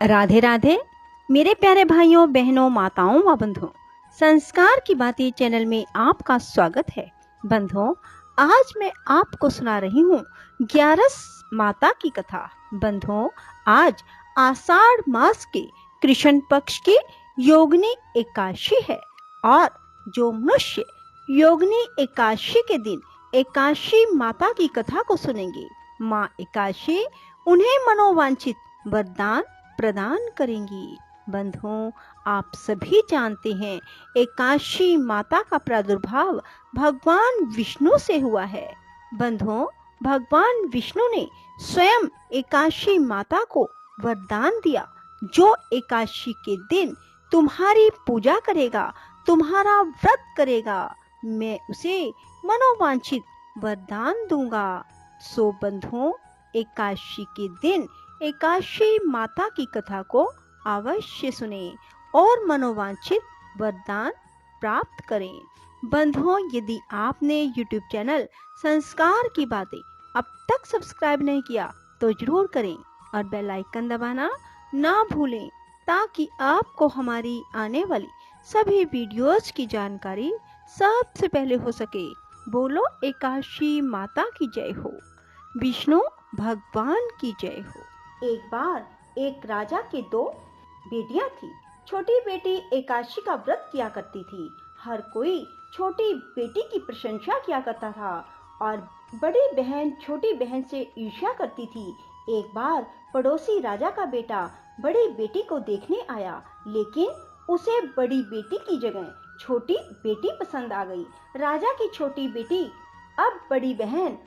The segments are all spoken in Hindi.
राधे राधे मेरे प्यारे भाइयों बहनों माताओं व बंधुओं, संस्कार की बातें चैनल में आपका स्वागत है। बंधुओं, आज मैं आपको सुना रही हूँ 11 माता की कथा। बंधुओं, आज आषाढ़ मास के कृष्ण पक्ष की योगिनी एकादशी है और जो मनुष्य योगिनी एकादशी के दिन एकादशी माता की कथा को सुनेंगे, माँ एकादशी उन्हें मनोवांछित वरदान प्रदान करेंगी। बंधुओं, आप सभी जानते हैं एकादशी माता का प्रादुर्भाव भगवान विष्णु से हुआ है। बंधुओं, भगवान विष्णु ने स्वयं एकादशी माता को वरदान दिया, जो एकादशी के दिन तुम्हारी पूजा करेगा, तुम्हारा व्रत करेगा, मैं उसे मनोवांछित वरदान दूंगा। सो बंधुओं, एकादशी के दिन एकादशी माता की कथा को अवश्य सुने और मनोवांछित वरदान प्राप्त करें। बंधुओं, यदि आपने YouTube चैनल संस्कार की बातें अब तक सब्सक्राइब नहीं किया तो जरूर करें और बेल आइकन दबाना ना भूलें, ताकि आपको हमारी आने वाली सभी वीडियोस की जानकारी सबसे पहले हो सके। बोलो एकादशी माता की जय हो, विष्णु भगवान की जय हो। एक बार एक राजा के 2 बेटियां थी। छोटी बेटी एकादशी का व्रत किया करती थी। हर कोई छोटी बेटी की प्रशंसा किया करता था और बड़ी बहन छोटी बहन से ईर्ष्या करती थी। एक बार पड़ोसी राजा का बेटा बड़ी बेटी को देखने आया, लेकिन उसे बड़ी बेटी की जगह छोटी बेटी पसंद आ गई। राजा की छोटी बेटी अब बड़ी बहन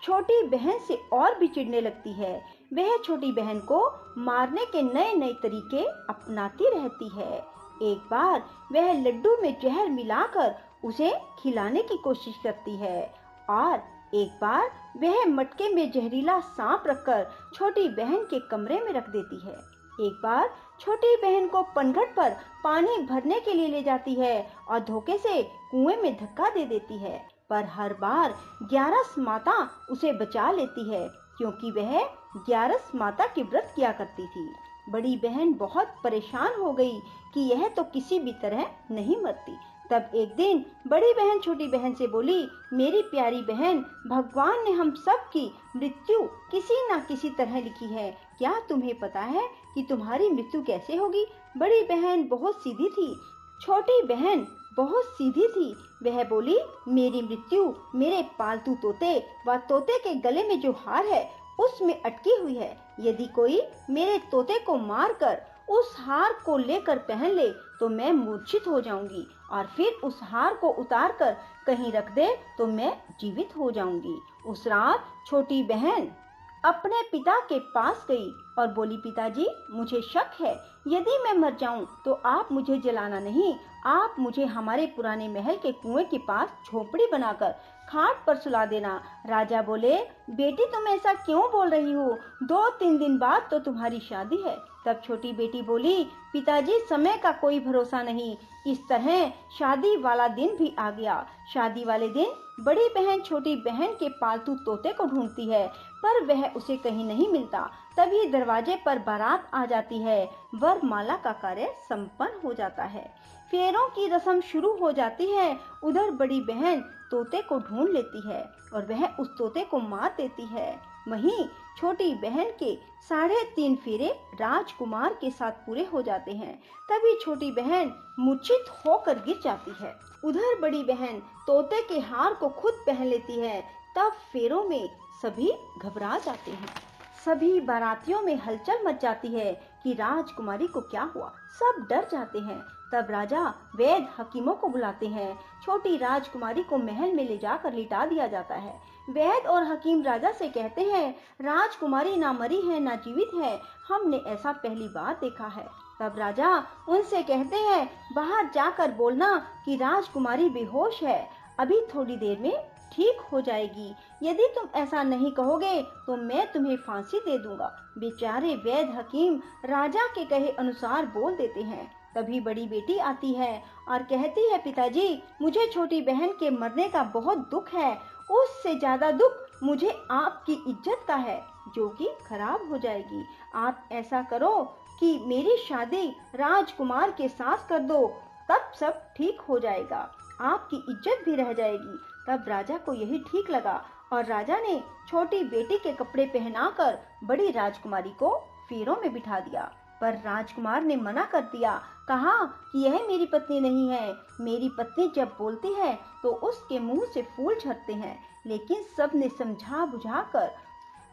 छोटी बहन से और भी चिढ़ने लगती है। वह छोटी बहन को मारने के नए नए तरीके अपनाती रहती है। एक बार वह लड्डू में जहर मिलाकर उसे खिलाने की कोशिश करती है और एक बार वह मटके में जहरीला सांप रखकर छोटी बहन के कमरे में रख देती है। एक बार छोटी बहन को पनघट पर पानी भरने के लिए ले जाती है और धोखे से कुएं में धक्का दे देती है, पर हर बार 11 माता उसे बचा लेती है, क्योंकि वह 11 माता के व्रत किया करती थी। बड़ी बहन बहुत परेशान हो गई कि यह तो किसी भी तरह नहीं मरती। तब एक दिन बड़ी बहन छोटी बहन से बोली, मेरी प्यारी बहन, भगवान ने हम सब की मृत्यु किसी न किसी तरह लिखी है। क्या तुम्हें पता है कि तुम्हारी मृत्यु कैसे होगी? बड़ी बहन बहुत सीधी थी, छोटी बहन बहुत सीधी थी। वह बोली, मेरी मृत्यु मेरे पालतू तोते व तोते के गले में जो हार है उसमें अटकी हुई है। यदि कोई मेरे तोते को मारकर उस हार को लेकर पहन ले तो मैं मूर्छित हो जाऊंगी, और फिर उस हार को उतार कर कहीं रख दे तो मैं जीवित हो जाऊंगी। उस रात छोटी बहन अपने पिता के पास गई और बोली, पिताजी, मुझे शक है, यदि मैं मर जाऊं तो आप मुझे जलाना नहीं, आप मुझे हमारे पुराने महल के कुएं के पास झोपड़ी बनाकर खाट पर सुला देना। राजा बोले, बेटी, तुम ऐसा क्यों बोल रही हो? 2-3 दिन बाद तो तुम्हारी शादी है। तब छोटी बेटी बोली, पिताजी, समय का कोई भरोसा नहीं। इस तरह शादी वाला दिन भी आ गया। शादी वाले दिन बड़ी बहन छोटी बहन के पालतू तोते को ढूंढती है, पर वह उसे कहीं नहीं मिलता। तभी दरवाजे पर बारात आ जाती है। वरमाला का कार्य संपन्न हो जाता है। फेरों की रस्म शुरू हो जाती है। उधर बड़ी बहन तोते को ढूंढ लेती है और वह उस तोते को मार देती है। वहीं छोटी बहन के 3.5 फेरे राजकुमार के साथ पूरे हो जाते हैं। तभी छोटी बहन मूर्छित होकर गिर जाती है। उधर बड़ी बहन तोते के हार को खुद पहन लेती है। तब फेरों में सभी घबरा जाते हैं। सभी बारातियों में हलचल मच जाती है कि राजकुमारी को क्या हुआ। सब डर जाते हैं। तब राजा वैद्य हकीमों को बुलाते हैं। छोटी राजकुमारी को महल में ले जाकर लिटा दिया जाता है। वैद्य और हकीम राजा से कहते हैं, राजकुमारी ना मरी है ना जीवित है, हमने ऐसा पहली बार देखा है। तब राजा उनसे कहते हैं, बाहर जाकर बोलना कि राजकुमारी बेहोश है, अभी थोड़ी देर में ठीक हो जाएगी। यदि तुम ऐसा नहीं कहोगे तो मैं तुम्हें फांसी दे दूंगा। बेचारे वैद्य हकीम राजा के कहे अनुसार बोल देते हैं। तभी बड़ी बेटी आती है और कहती है, पिताजी, मुझे छोटी बहन के मरने का बहुत दुख है। उससे ज्यादा दुख मुझे आपकी इज्जत का है, जो कि खराब हो जाएगी। आप ऐसा करो कि मेरी शादी राजकुमार के साथ कर दो, तब सब ठीक हो जाएगा, आपकी इज्जत भी रह जाएगी। तब राजा को यही ठीक लगा और राजा ने छोटी बेटी के कपड़े पहनाकर बड़ी राजकुमारी को फेरों में बिठा दिया। पर राजकुमार ने मना कर दिया, कहा कि यह मेरी पत्नी नहीं है। मेरी पत्नी जब बोलती है तो उसके मुंह से फूल झरते हैं। लेकिन सब ने समझा बुझा कर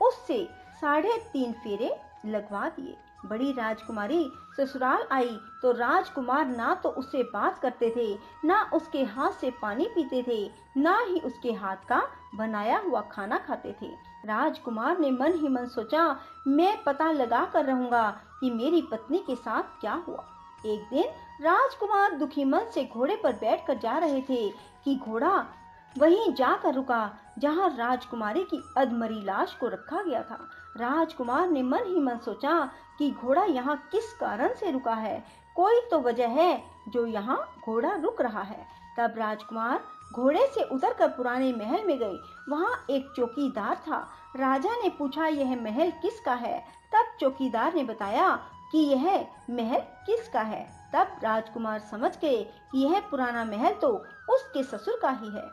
उससे 3.5 फेरे लगवा दिए। बड़ी राजकुमारी ससुराल आई तो राजकुमार ना तो उससे बात करते थे, ना उसके हाथ से पानी पीते थे, ना ही उसके हाथ का बनाया हुआ खाना खाते थे। राजकुमार ने मन ही मन सोचा, मैं पता लगा कर रहूंगा कि मेरी पत्नी के साथ क्या हुआ। एक दिन राजकुमार दुखी मन से घोड़े पर बैठकर जा रहे थे कि घोड़ा वहीं जाकर रुका जहां राजकुमारी की अधमरी लाश को रखा गया था। राजकुमार ने मन ही मन सोचा कि घोड़ा यहाँ किस कारण से रुका है, कोई तो वजह है जो यहाँ घोड़ा रुक रहा है। तब राजकुमार घोड़े से उतरकर पुराने महल में गए। वहाँ एक चौकीदार था। राजा ने पूछा, यह महल किसका है? तब चौकीदार ने बताया कि यह महल किसका है। तब राजकुमार समझ गए कि यह पुराना महल तो उसके ससुर का ही है।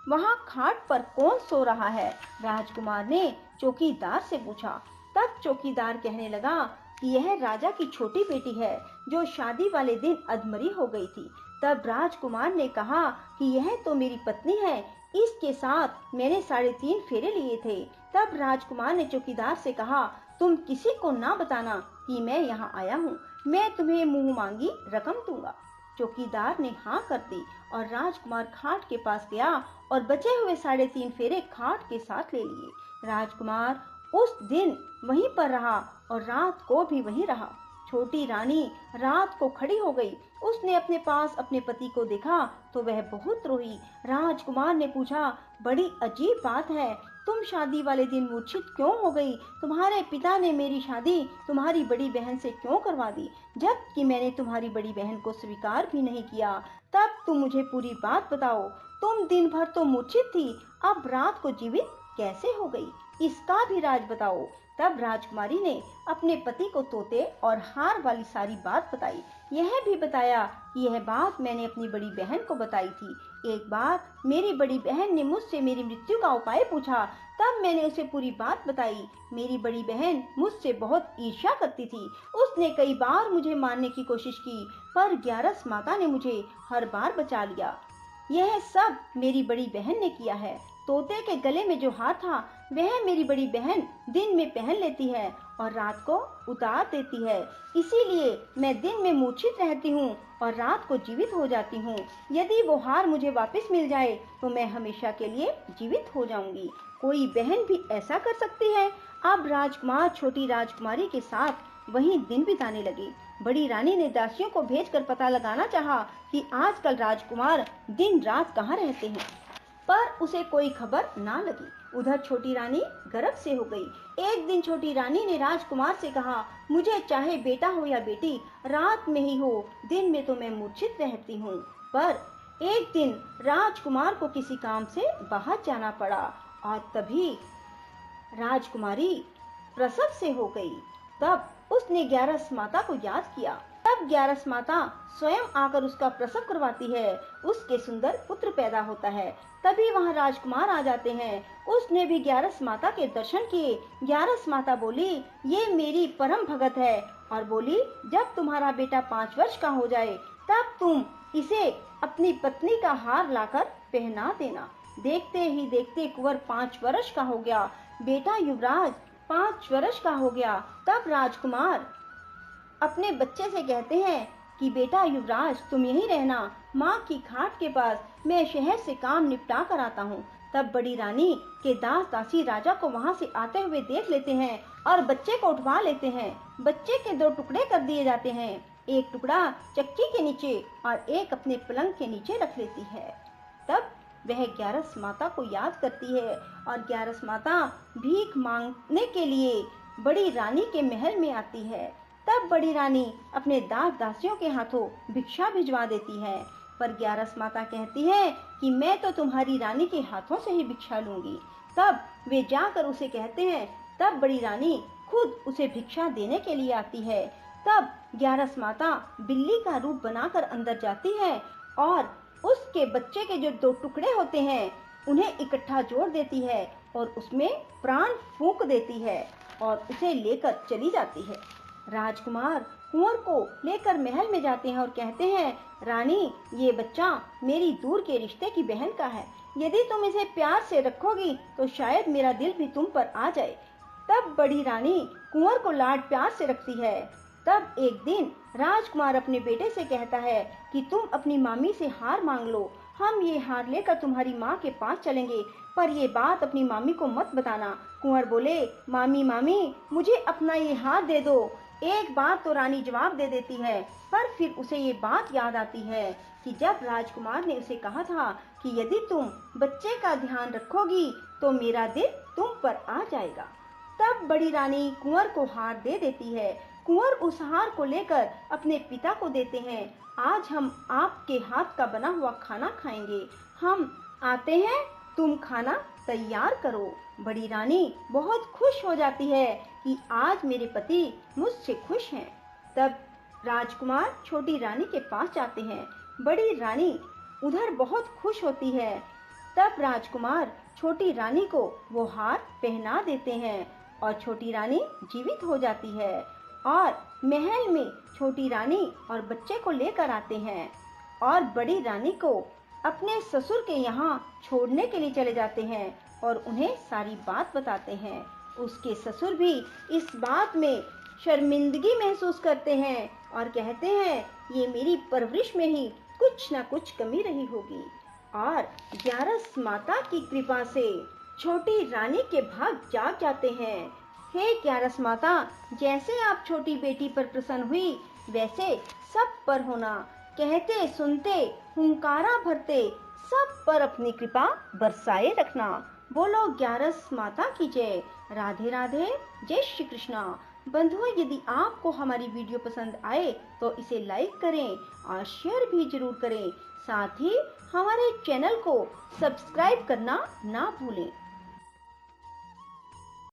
वहाँ खाट पर कौन सो रहा है? राजकुमार ने चौकीदार से पूछा। तब चौकीदार कहने लगा कि यह राजा की छोटी बेटी है जो शादी वाले दिन अधमरी हो गई थी। तब राजकुमार ने कहा कि यह तो मेरी पत्नी है, इसके साथ मैंने 3.5 फेरे लिए थे। तब राजकुमार ने चौकीदार से कहा, तुम किसी को ना बताना कि मैं यहाँ आया हूँ, मैं तुम्हें मुंह मांगी रकम दूंगा। चौकीदार ने हाँ कर दी और राजकुमार खाट के पास गया और बचे हुए 3.5 फेरे खाट के साथ ले लिए। राजकुमार उस दिन वहीं पर रहा और रात को भी वहीं रहा। छोटी रानी रात को खड़ी हो गई। उसने अपने पास अपने पति को देखा तो वह बहुत रोई। राजकुमार ने पूछा, बड़ी अजीब बात है, तुम शादी वाले दिन मूर्छित क्यों हो गई? तुम्हारे पिता ने मेरी शादी तुम्हारी बड़ी बहन से क्यों करवा दी, जबकि मैंने तुम्हारी बड़ी बहन को स्वीकार भी नहीं किया? तब तुम मुझे पूरी बात बताओ। तुम दिन भर तो मूर्छित थी, अब रात को जीवित कैसे हो गई, इसका भी राज बताओ। तब राजकुमारी ने अपने पति को तोते और हार वाली सारी बात बताई। यह भी बताया कि यह बात मैंने अपनी बड़ी बहन को बताई थी। एक बार मेरी बड़ी बहन ने मुझसे मेरी मृत्यु का उपाय पूछा, तब मैंने उसे पूरी बात बताई। मेरी बड़ी बहन मुझसे बहुत ईर्ष्या करती थी। उसने कई बार मुझे मारने की कोशिश की, पर ग्यारस माता ने मुझे हर बार बचा लिया। यह सब मेरी बड़ी बहन ने किया है। तोते के गले में जो हार था वह मेरी बड़ी बहन दिन में पहन लेती है और रात को उतार देती है, इसीलिए मैं दिन में मूर्छित रहती हूँ और रात को जीवित हो जाती हूँ। यदि वो हार मुझे वापस मिल जाए तो मैं हमेशा के लिए जीवित हो जाऊंगी। कोई बहन भी ऐसा कर सकती है? अब राजकुमार छोटी राजकुमारी के साथ वहीं दिन बिताने लगे। बड़ी रानी ने दासियों को भेजकर पता लगाना चाहा कि आजकल राजकुमार दिन रात कहाँ रहते हैं, पर उसे कोई खबर ना लगी। उधर छोटी रानी गर्भ से हो गई। एक दिन छोटी रानी ने राजकुमार से कहा, मुझे चाहे बेटा हो या बेटी, रात में ही हो, दिन में तो मैं मूर्छित रहती हूँ। पर एक दिन राजकुमार को किसी काम से बाहर जाना पड़ा और तभी राजकुमारी प्रसव से हो गई। तब उसने ग्यारस माता को याद किया। तब ग्यारस माता स्वयं आकर उसका प्रसव करवाती है। उसके सुंदर पुत्र पैदा होता है। तभी वहां राजकुमार आ जाते हैं। उसने भी ग्यारस माता के दर्शन किए। ग्यारस माता बोली, ये मेरी परम भगत है, और बोली, जब तुम्हारा बेटा 5 वर्ष का हो जाए तब तुम इसे अपनी पत्नी का हार लाकर पहना देना। देखते ही देखते कुंवर 5 वर्ष का हो गया। बेटा युवराज 5 वर्ष का हो गया। तब राजकुमार अपने बच्चे से कहते हैं कि बेटा युवराज, तुम यहीं रहना, माँ की खाट के पास, मैं शहर से काम निपटा कर आता हूँ। तब बड़ी रानी के दास दासी राजा को वहाँ से आते हुए देख लेते हैं और बच्चे को उठवा लेते हैं। बच्चे के 2 टुकड़े कर दिए जाते हैं, एक टुकड़ा चक्की के नीचे और एक अपने पलंग के नीचे रख लेती है। तब वह ग्यारस माता को याद करती है और ग्यारस माता भीख मांगने के लिए बड़ी रानी के महल में आती है। तब बड़ी रानी अपने दास दासियों के हाथों भिक्षा भिजवा देती है, पर ग्यारस माता कहती है कि मैं तो तुम्हारी रानी के हाथों से ही भिक्षा लूंगी। तब वे जाकर उसे कहते हैं। तब बड़ी रानी खुद उसे भिक्षा देने के लिए आती है। तब ग्यारस माता बिल्ली का रूप बनाकर अंदर जाती है और उसके बच्चे के जो 2 टुकड़े होते हैं उन्हें इकट्ठा जोड़ देती है और उसमें प्राण फूंक देती है और उसे लेकर चली जाती है। राजकुमार कुंवर को लेकर महल में जाते हैं और कहते हैं, रानी, ये बच्चा मेरी दूर के रिश्ते की बहन का है। यदि तुम इसे प्यार से रखोगी तो शायद मेरा दिल भी तुम पर आ जाए। तब बड़ी रानी कुंवर को लाड प्यार से रखती है। तब एक दिन राजकुमार अपने बेटे से कहता है कि तुम अपनी मामी से हार मांग लो, हम ये हार लेकर तुम्हारी माँ के पास चलेंगे, पर ये बात अपनी मामी को मत बताना। कुंवर बोले, मामी मामी, मुझे अपना ये हार दे दो। एक बार तो रानी जवाब दे देती है, पर फिर उसे ये बात याद आती है कि जब राजकुमार ने उसे कहा था कि यदि तुम बच्चे का ध्यान रखोगी तो मेरा दिल तुम पर आ जाएगा। तब बड़ी रानी कुंवर को हार दे देती है। कुंवर उस हार को लेकर अपने पिता को देते हैं। आज हम आपके हाथ का बना हुआ खाना खाएंगे, हम आते हैं, तुम खाना तैयार करो। बड़ी रानी बहुत खुश हो जाती है कि आज मेरे पति मुझसे खुश हैं। तब राजकुमार छोटी रानी के पास जाते हैं। बड़ी रानी उधर बहुत खुश होती है। तब राजकुमार छोटी रानी को वो हार पहना देते हैं और छोटी रानी जीवित हो जाती है और महल में छोटी रानी और बच्चे को लेकर आते हैं और बड़ी रानी को अपने ससुर के यहाँ छोड़ने के लिए चले जाते हैं और उन्हें सारी बात बताते हैं। उसके ससुर भी इस बात में शर्मिंदगी महसूस करते हैं और कहते हैं, ये मेरी परवरिश में ही कुछ ना कुछ कमी रही होगी। और ग्यारस माता की कृपा से छोटी रानी के भाग जाग जाते हैं। हे ग्यारस माता, जैसे आप छोटी बेटी पर प्रसन्न हुई वैसे सब पर होना। कहते सुनते हुंकारा भरते सब पर अपनी कृपा बरसाए रखना। बोलो ग्यारस माता की जय। राधे राधे, जय श्री कृष्णा। बंधुओं, यदि आपको हमारी वीडियो पसंद आए तो इसे लाइक करें और शेयर भी जरूर करें। साथ ही हमारे चैनल को सब्सक्राइब करना ना भूलें।